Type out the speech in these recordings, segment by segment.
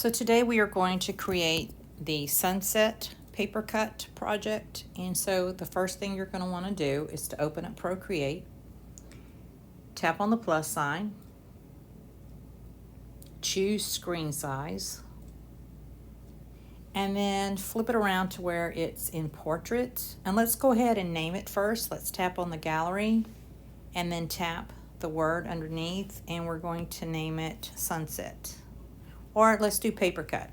So today we are going to create the sunset paper cut project. And so the first thing you're going to want to do is to open up Procreate, tap on the plus sign, choose screen size, and then flip it around to where it's in portrait. And let's go ahead and name it first. Let's tap on the gallery and then tap the word underneath, and we're going to name it sunset. Or let's do paper cut.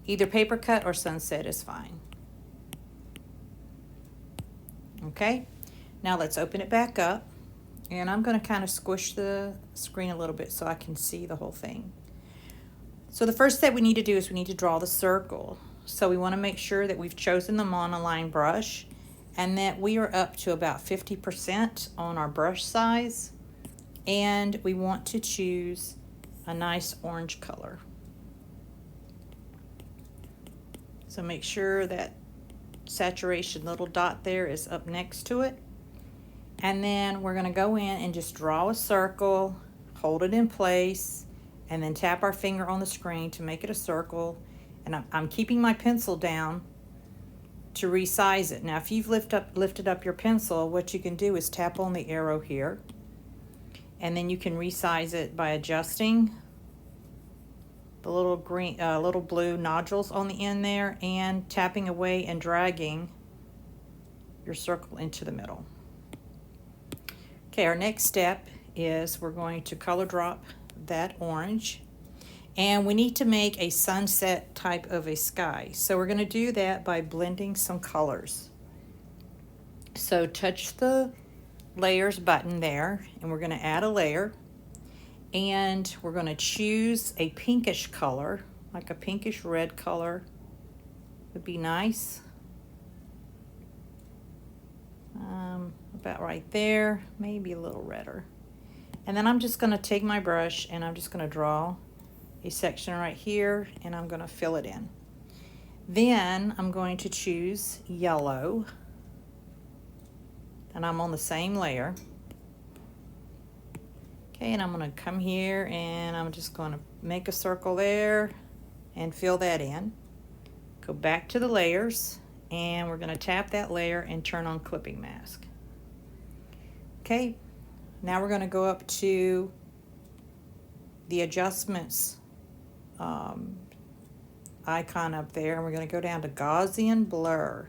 Either paper cut or sunset is fine. Okay, now let's open it back up, and I'm going to kind of squish the screen a little bit so I can see the whole thing. So the first step we need to do is we need to draw the circle. So we want to make sure that we've chosen the monoline brush and that we are up to about 50% on our brush size, and we want to choose a nice orange color. So make sure that saturation little dot there is up next to it. And then we're going to go in and just draw a circle, hold it in place, and then tap our finger on the screen to make it a circle. And I'm keeping my pencil down to resize it. Now if you've lifted up your pencil, what you can do is tap on the arrow here, and then you can resize it by adjusting the little green, little blue nodules on the end there, and tapping away and dragging your circle into the middle. Okay, our next step is we're going to color drop that orange, and we need to make a sunset type of a sky. So we're going to do that by blending some colors. So touch the layers button there, and we're going to add a layer. And we're going to choose a pinkish color, like a pinkish red color would be nice. About right there, maybe a little redder. And then I'm just going to take my brush and I'm just going to draw a section right here, and I'm going to fill it in. Then I'm going to choose yellow, and I'm on the same layer. Okay, and I'm going to come here and I'm just going to make a circle there and fill that in. Go back to the layers, and we're going to tap that layer and turn on clipping mask. Okay, now we're going to go up to the adjustments icon up there, and we're going to go down to Gaussian blur,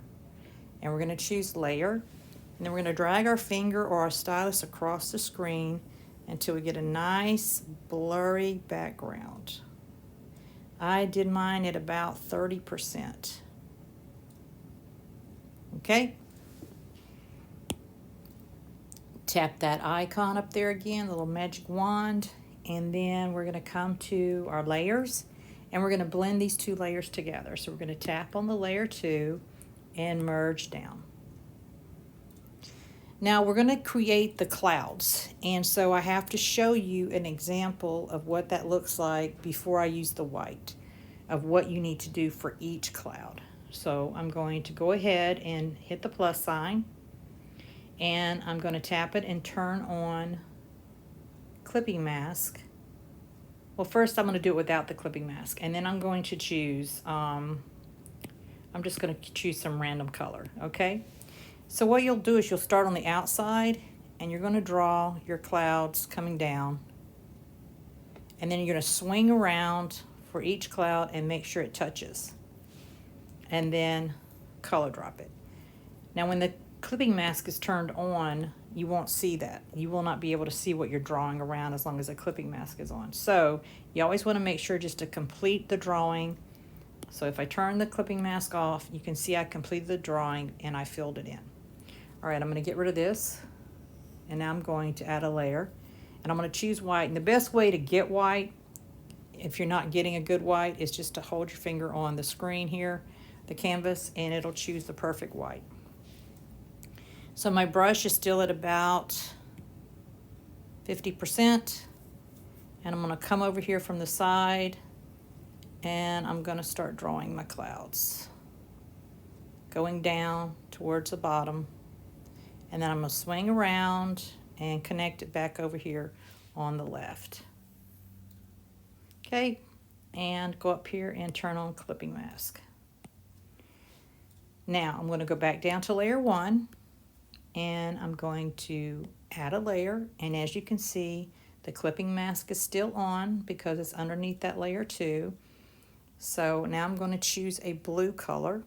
and we're going to choose layer, and then we're going to drag our finger or our stylus across the screen until we get a nice blurry background. I did mine at about 30%. Okay. Tap that icon up there again, the little magic wand, and then we're going to come to our layers, and we're going to blend these two layers together. So we're going to tap on the layer 2 and merge down. Now we're going to create the clouds, and so I have to show you an example of what that looks like before I use the white, of what you need to do for each cloud. So I'm going to go ahead and hit the plus sign, and I'm going to tap it and turn on clipping mask. Well, first I'm going to do it without the clipping mask, and then I'm going to choose, I'm just going to choose some random color, okay? So what you'll do is you'll start on the outside, and you're going to draw your clouds coming down, and then you're going to swing around for each cloud and make sure it touches, and then color drop it. Now when the clipping mask is turned on, you won't see that. You will not be able to see what you're drawing around as long as the clipping mask is on. So you always want to make sure just to complete the drawing. So if I turn the clipping mask off, you can see I completed the drawing and I filled it in. All right, I'm going to get rid of this, and now I'm going to add a layer, and I'm going to choose white. And the best way to get white, if you're not getting a good white, is just to hold your finger on the screen here, the canvas, and it'll choose the perfect white. So my brush is still at about 50%, and I'm going to come over here from the side, and I'm going to start drawing my clouds, going down towards the bottom. And then I'm going to swing around and connect it back over here on the left. Okay, and go up here and turn on clipping mask. Now I'm going to go back down to layer 1 and I'm going to add a layer, and as you can see the clipping mask is still on because it's underneath that layer 2. So now I'm going to choose a blue color.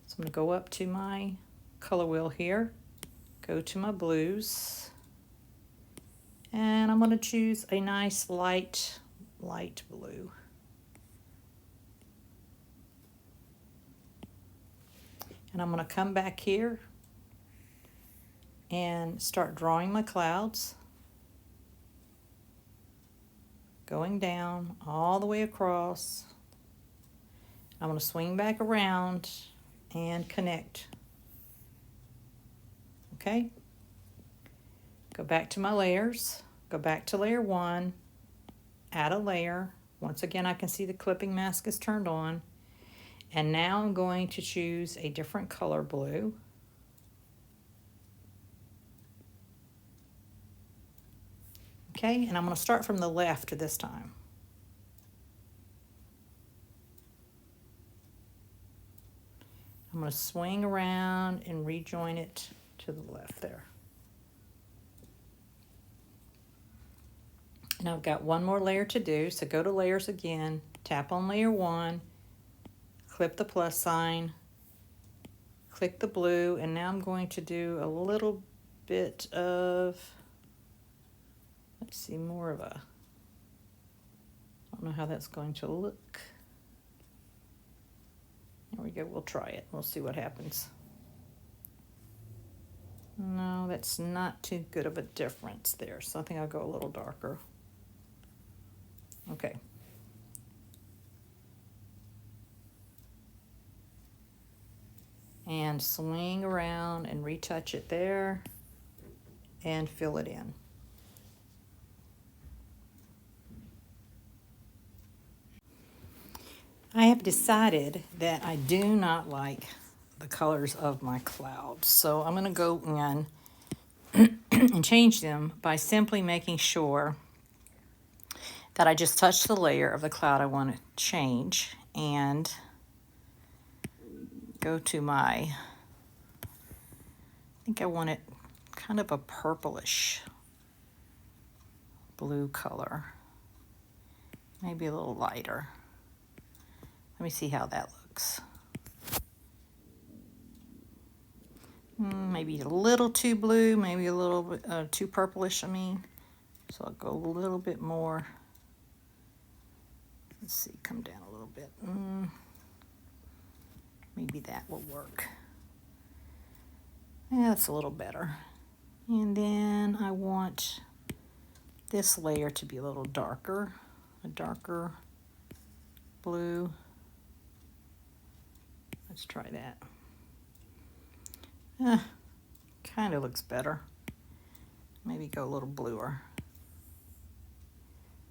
So I'm going to go up to my color wheel here, go to my blues, and I'm going to choose a nice light blue. And I'm going to come back here and start drawing my clouds, going down all the way across. I'm going to swing back around and connect. Okay? Go back to my layers, go back to layer 1, add a layer. Once again, I can see the clipping mask is turned on. And now I'm going to choose a different color blue. Okay, and I'm going to start from the left this time. I'm going to swing around and rejoin it to the left there. And I've got one more layer to do, so go to layers again, tap on layer 1, clip the plus sign, click the blue, and now I'm going to do a little bit of, let's see, more of a, I don't know how that's going to look. There we go, we'll try it. We'll see what happens. No, that's not too good of a difference there, so I think I'll go a little darker. Okay. And swing around and retouch it there and fill it in. I have decided that I do not like the colors of my clouds, so I'm going to go in and change them by simply making sure that I just touch the layer of the cloud I want to change and go to my, I think I want it kind of a purplish blue color, maybe a little lighter. Let me see how that looks. Maybe a little too blue, maybe a little bit too purplish, I mean. So I'll go a little bit more. Let's see, come down a little bit. Maybe that will work. Yeah, that's a little better. And then I want this layer to be a little darker, a darker blue. Let's try that. Kind of looks better. Maybe go a little bluer.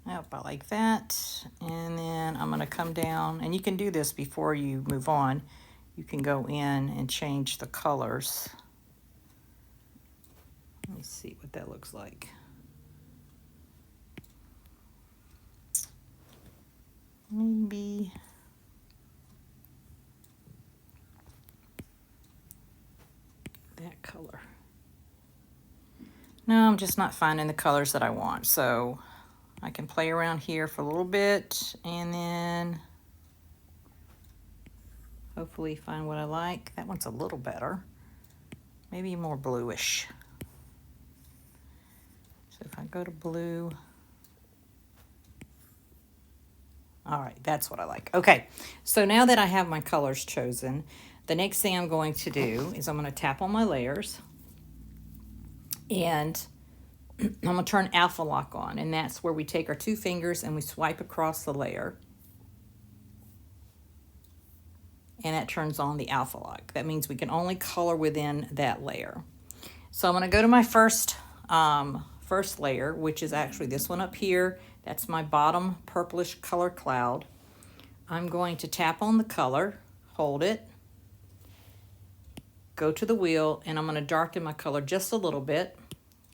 Yep, I like that. And then I'm going to come down, and you can do this before you move on. You can go in and change the colors. Let me see what that looks like. Maybe that color. No, I'm just not finding the colors that I want, so I can play around here for a little bit and then hopefully find what I like. That one's a little better, maybe more bluish. So if I go to blue, all right, that's what I like. Okay, so now that I have my colors chosen, the next thing I'm going to do is I'm going to tap on my layers and I'm going to turn alpha lock on, and that's where we take our 2 fingers and we swipe across the layer, and that turns on the alpha lock. That means we can only color within that layer. So I'm going to go to my first layer, which is actually this one up here. That's my bottom purplish color cloud. I'm going to tap on the color, hold it, go to the wheel, and I'm going to darken my color just a little bit.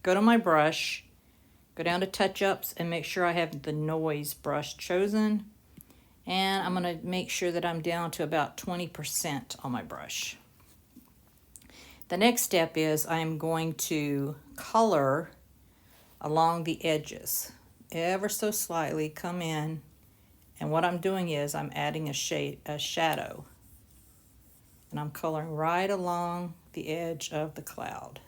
Go to my brush, go down to touch-ups, and make sure I have the noise brush chosen. And I'm going to make sure that I'm down to about 20% on my brush. The next step is I'm going to color along the edges ever so slightly, come in, and what I'm doing is I'm adding a shadow, and I'm coloring right along the edge of the cloud.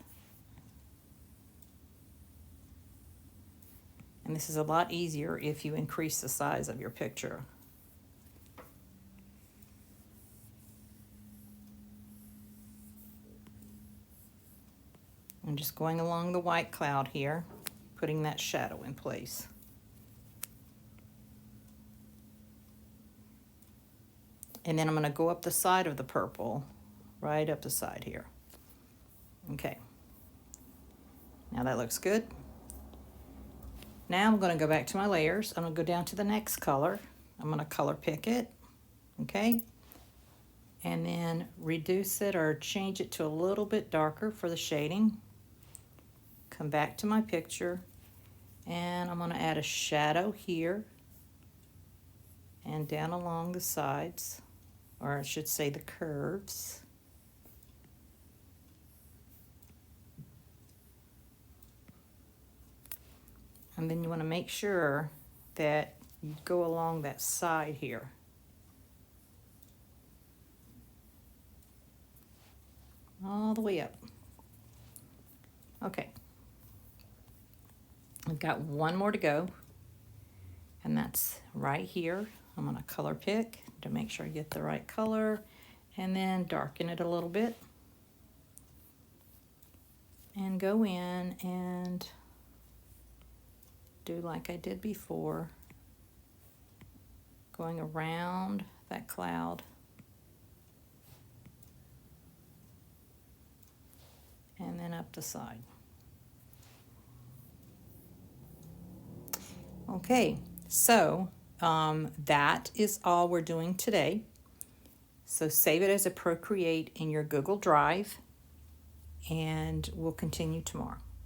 And this is a lot easier if you increase the size of your picture. I'm just going along the white cloud here, putting that shadow in place. And then I'm going to go up the side of the purple, right up the side here. Okay. Now that looks good. Now I'm going to go back to my layers. I'm going to go down to the next color. I'm going to color pick it. Okay. And then reduce it or change it to a little bit darker for the shading. Come back to my picture, and I'm going to add a shadow here and down along the sides, or I should say the curves. And then you want to make sure that you go along that side here. All the way up. Okay. I've got one more to go, and that's right here. I'm going to color pick to make sure I get the right color, and then darken it a little bit. And go in and do like I did before, going around that cloud. And then up the side. Okay, so that is all we're doing today. So save it as a Procreate in your Google Drive, and we'll continue tomorrow.